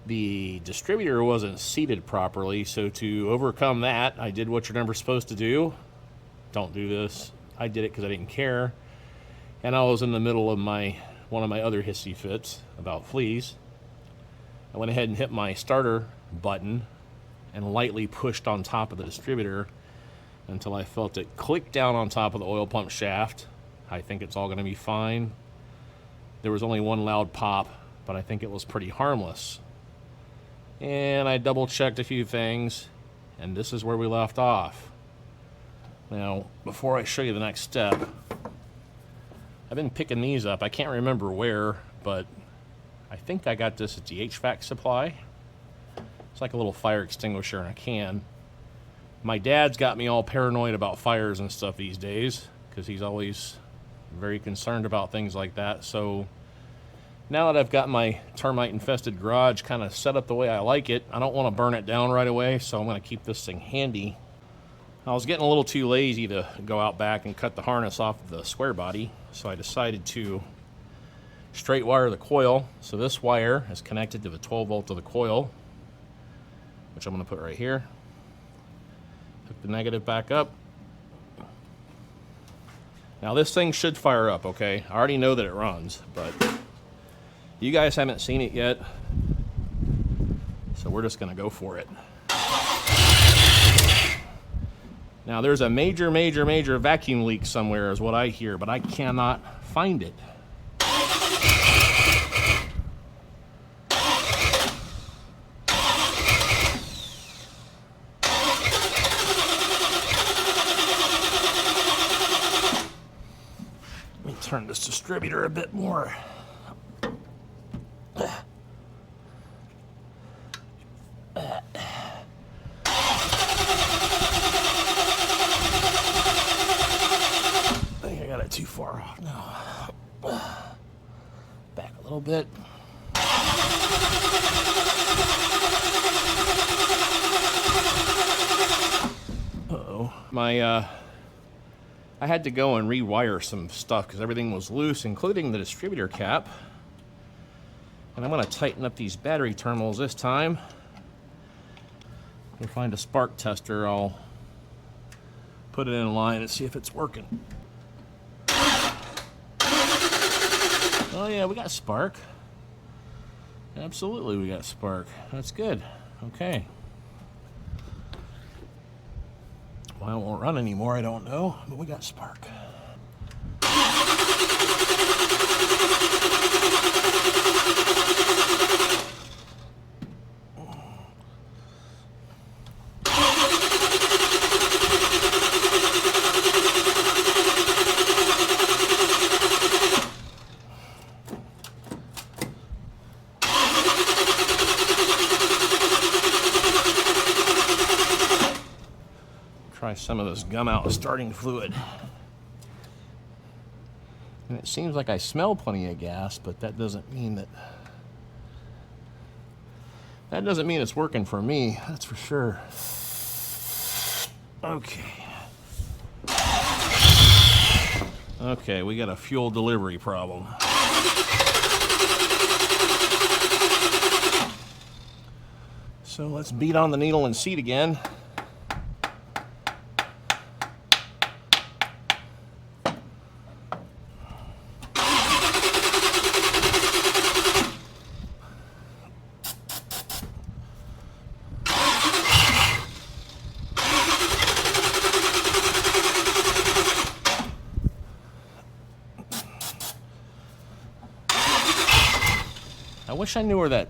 The distributor wasn't seated properly, so to overcome that, I did what you're never supposed to do. Don't do this. I did it because I didn't care. And I was in the middle of one of my other hissy fits about fleas. I went ahead and hit my starter button and lightly pushed on top of the distributor until I felt it click down on top of the oil pump shaft. I think it's all going to be fine. There was only one loud pop, but I think it was pretty harmless. And I double checked a few things, and this is where we left off. Now, before I show you the next step, I've been picking these up. I can't remember where, but I think I got this at the HVAC supply. It's like a little fire extinguisher in a can. My dad's got me all paranoid about fires and stuff these days because he's always very concerned about things like that. So now that I've got my termite-infested garage kind of set up the way I like it, I don't want to burn it down right away, so I'm going to keep this thing handy. I was getting a little too lazy to go out back and cut the harness off of the square body, so I decided to straight wire the coil. So this wire is connected to the 12 volt of the coil, which I'm going to put right here. Hook the negative back up. Now this thing should fire up, okay? I already know that it runs, but you guys haven't seen it yet, so we're just going to go for it. Now there's a major vacuum leak somewhere is what I hear, but I cannot find it. Let me turn this distributor a bit more. Too far off now. Back a little bit. Uh-oh. I had to go and rewire some stuff because everything was loose, including the distributor cap. And I'm going to tighten up these battery terminals this time. We'll find a spark tester. I'll put it in line and see if it's working. Oh yeah, we got spark. Absolutely, we got spark. That's good. Okay. Why it won't run anymore, I don't know, but we got spark. Try some of this gum out with starting fluid. And it seems like I smell plenty of gas, but that doesn't mean it's working for me, that's for sure. Okay. Okay, we got a fuel delivery problem. So let's beat on the needle and seat again. I wish I knew where that...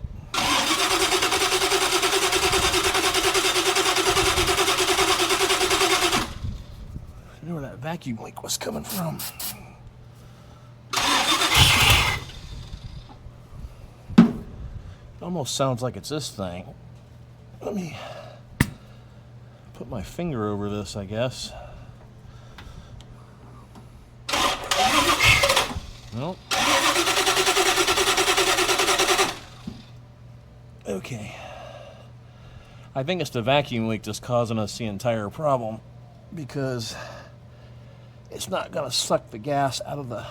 vacuum leak was coming from. It almost sounds like it's this thing. Let me put my finger over this, I guess. Nope. Okay. I think it's the vacuum leak that's causing us the entire problem, because it's not going to suck the gas out of the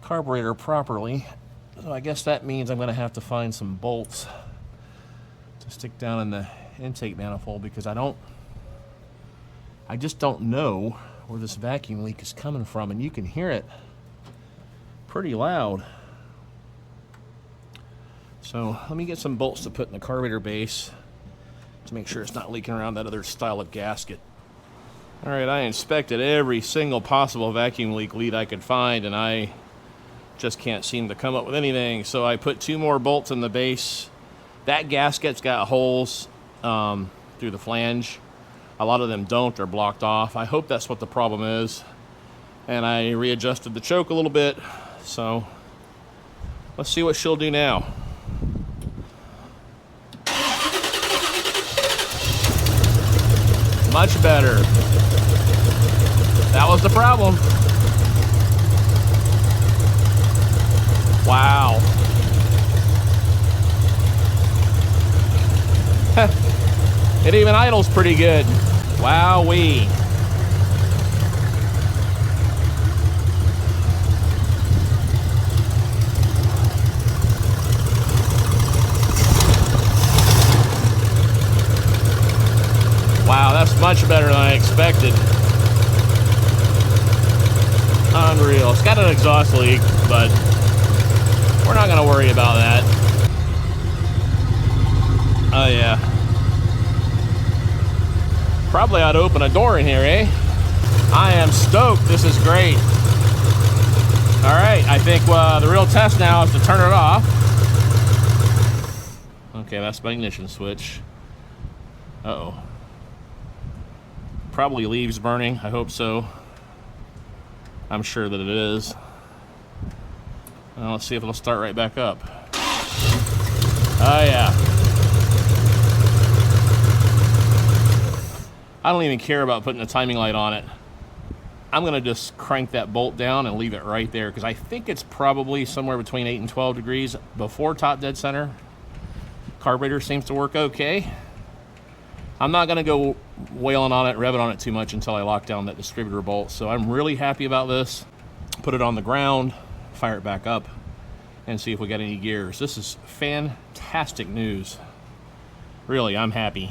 carburetor properly. So I guess that means I'm going to have to find some bolts to stick down in the intake manifold, because I just don't know where this vacuum leak is coming from, and you can hear it pretty loud. So let me get some bolts to put in the carburetor base to make sure it's not leaking around that other style of gasket. All right, I inspected every single possible vacuum leak lead I could find, and I just can't seem to come up with anything. So I put 2 more bolts in the base. That gasket's got holes through the flange. A lot of them don't, they're blocked off. I hope that's what the problem is. And I readjusted the choke a little bit. So let's see what she'll do now. Much better. That was the problem. Wow. It even idles pretty good. Wowee. Wow, that's much better than I expected. Unreal. It's got an exhaust leak, but we're not going to worry about that. Oh, yeah. Probably ought to open a door in here, eh? I am stoked. This is great. All right, I think the real test now is to turn it off. Okay, that's my ignition switch. Uh-oh. Probably leaves burning. I hope so. I'm sure that it is. Well, let's see if it'll start right back up. Oh, yeah. I don't even care about putting a timing light on it. I'm going to just crank that bolt down and leave it right there, because I think it's probably somewhere between 8 and 12 degrees before top dead center. Carburetor seems to work okay. I'm not going to go wailing on it, revving on it too much until I lock down that distributor bolt. So I'm really happy about this. Put it on the ground, fire it back up, and see if we got any gears. This is fantastic news. Really, I'm happy.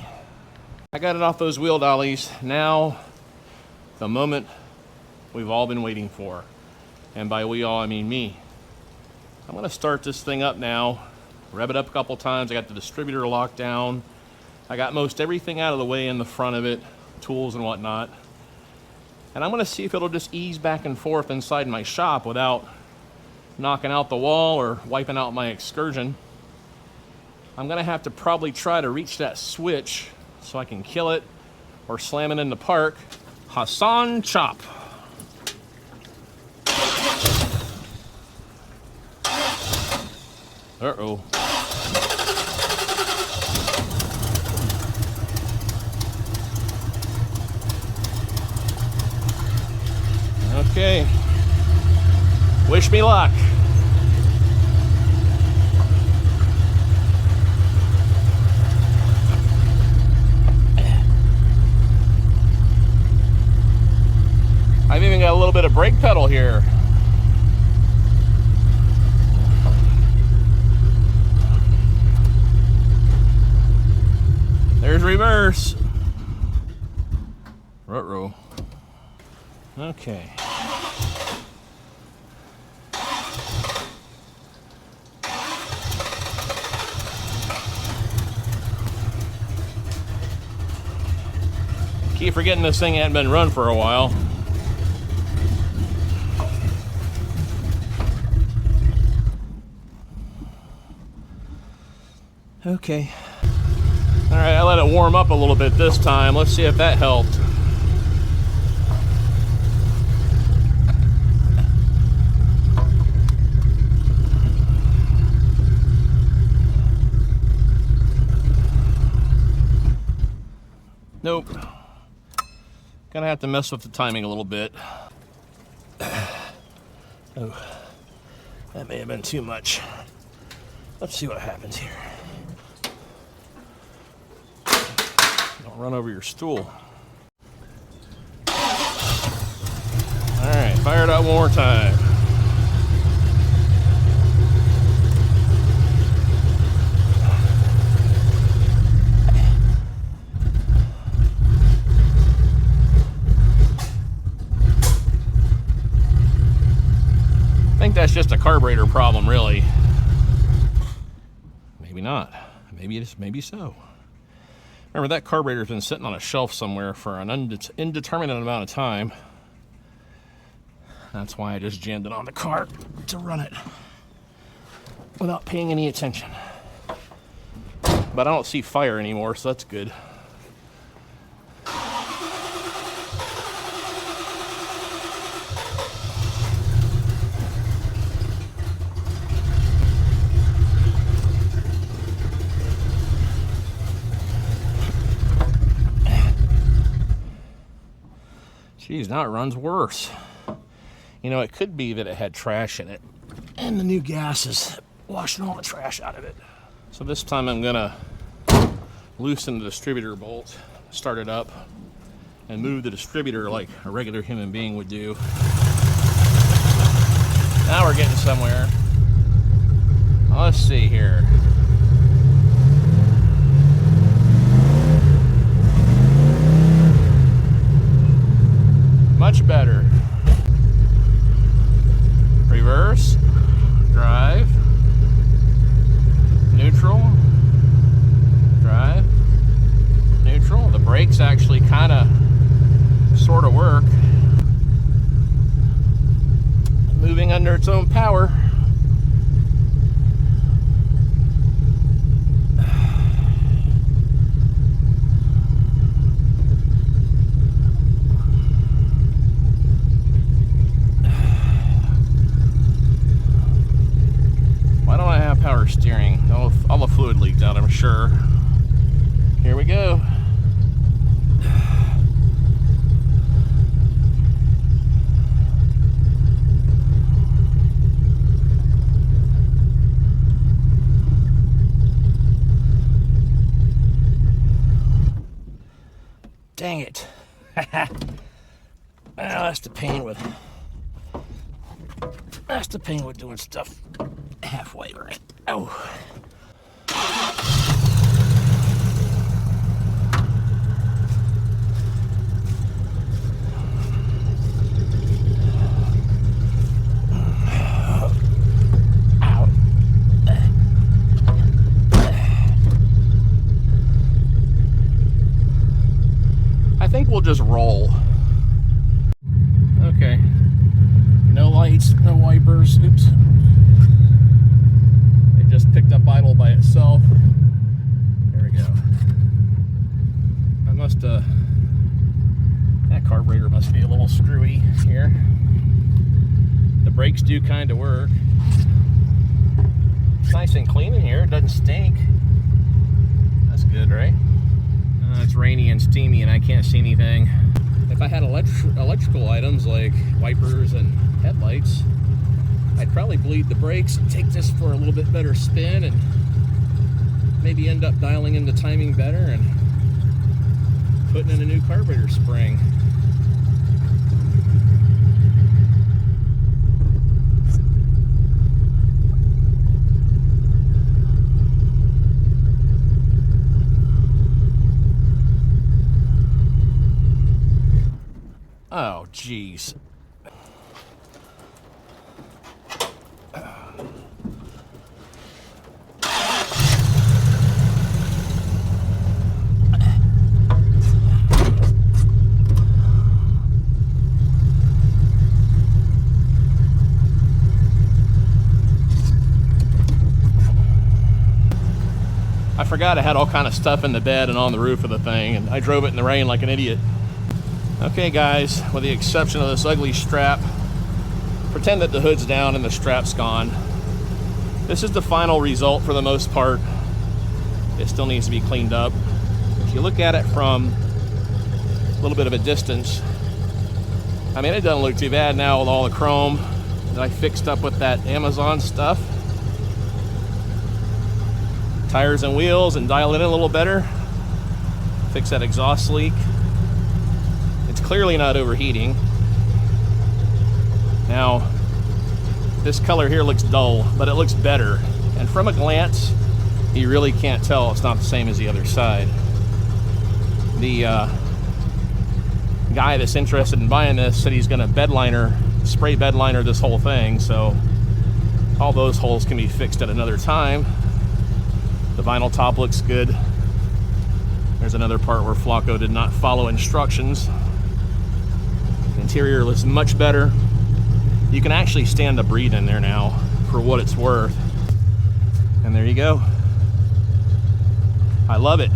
I got it off those wheel dollies. Now, the moment we've all been waiting for. And by we all, I mean me. I'm gonna start this thing up now, rev it up a couple times. I got the distributor locked down. I got most everything out of the way in the front of it, tools and whatnot. And I'm gonna see if it'll just ease back and forth inside my shop without knocking out the wall or wiping out my excursion. I'm gonna have to probably try to reach that switch so I can kill it or slam it in the park. Hassan chop. Uh-oh. Okay. Wish me luck. I've even got a little bit of brake pedal here. There's reverse. Ruh-roh. Okay. Keep forgetting this thing hadn't been run for a while. Okay. All right, I let it warm up a little bit this time. Let's see if that helped. Nope. Gonna have to mess with the timing a little bit. Oh, that may have been too much. Let's see what happens here. Don't run over your stool. All right, fire it up one more time. I think that's just a carburetor problem, really. Maybe not. Maybe so. Remember, that carburetor's been sitting on a shelf somewhere for an indeterminate amount of time. That's why I just jammed it on the car to run it without paying any attention. But I don't see fire anymore, so that's good. Geez, now it runs worse. You know, it could be that it had trash in it, and the new gas is washing all the trash out of it. So this time I'm gonna loosen the distributor bolt, start it up, and move the distributor like a regular human being would do. Now we're getting somewhere. Let's see here. Much better. Reverse, drive, neutral, drive, neutral. The brakes actually kind of sort of work. Moving under its own power. Power steering. All the fluid leaked out, I'm sure. Here we go. That's the pain with doing stuff halfway, right? Oh. I think we'll just roll. Okay. No lights, no wipers. Oops. It just picked up idle by itself. There we go. That carburetor must be a little screwy here. The brakes do kind of work. It's nice and clean in here. It doesn't stink. That's good, right? It's rainy and steamy and I can't see anything. If I had electrical items like wipers and headlights, I'd probably bleed the brakes and take this for a little bit better spin and maybe end up dialing in the timing better and putting in a new carburetor spring. Oh, geez. I forgot I had all kind of stuff in the bed and on the roof of the thing, and I drove it in the rain like an idiot. Okay guys, with the exception of this ugly strap, pretend that the hood's down and the strap's gone. This is the final result for the most part. It still needs to be cleaned up. If you look at it from a little bit of a distance, I mean, it doesn't look too bad now with all the chrome that I fixed up with that Amazon stuff. Tires and wheels and dial it in a little better. Fix that exhaust leak. It's clearly not overheating. Now, this color here looks dull, but it looks better. And from a glance, you really can't tell it's not the same as the other side. The guy that's interested in buying this said he's gonna spray bed liner this whole thing, so all those holes can be fixed at another time. The vinyl top looks good. There's another part where Flacco did not follow instructions. The interior looks much better. You can actually stand to breathe in there now for what it's worth. And there you go. I love it.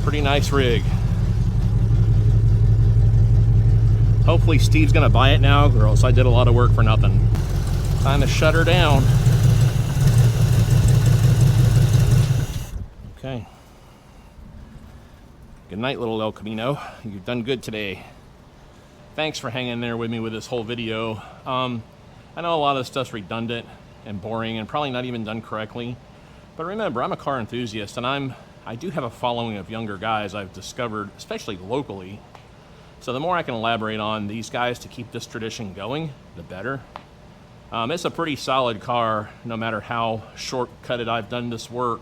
Pretty nice rig. Hopefully Steve's gonna buy it now, or else I did a lot of work for nothing. Time to shut her down. Okay. Good night, little El Camino. You've done good today. Thanks for hanging there with me with this whole video. I know a lot of this stuff's redundant and boring and probably not even done correctly. But remember, I'm a car enthusiast, and I do have a following of younger guys I've discovered, especially locally. So the more I can elaborate on these guys to keep this tradition going, the better. It's a pretty solid car, no matter how short-cutted I've done this work.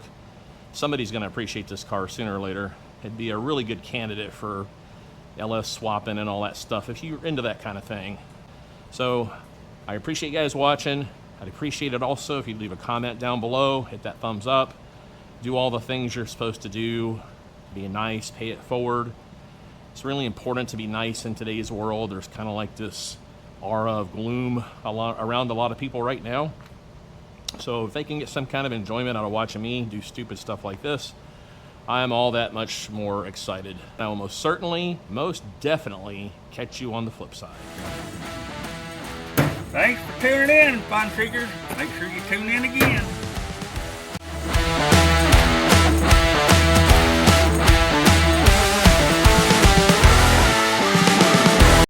Somebody's gonna appreciate this car sooner or later. It'd be a really good candidate for LS swapping and all that stuff if you're into that kind of thing. So I appreciate you guys watching. I'd appreciate it also if you'd leave a comment down below, hit that thumbs up, do all the things you're supposed to do, be nice, pay it forward. It's really important to be nice in today's world. There's kind of like this aura of gloom around a lot of people right now. So if they can get some kind of enjoyment out of watching me do stupid stuff like this, I am all that much more excited. I will most certainly, most definitely catch you on the flip side. Thanks for tuning in, Fun Seekers. Make sure you tune in again.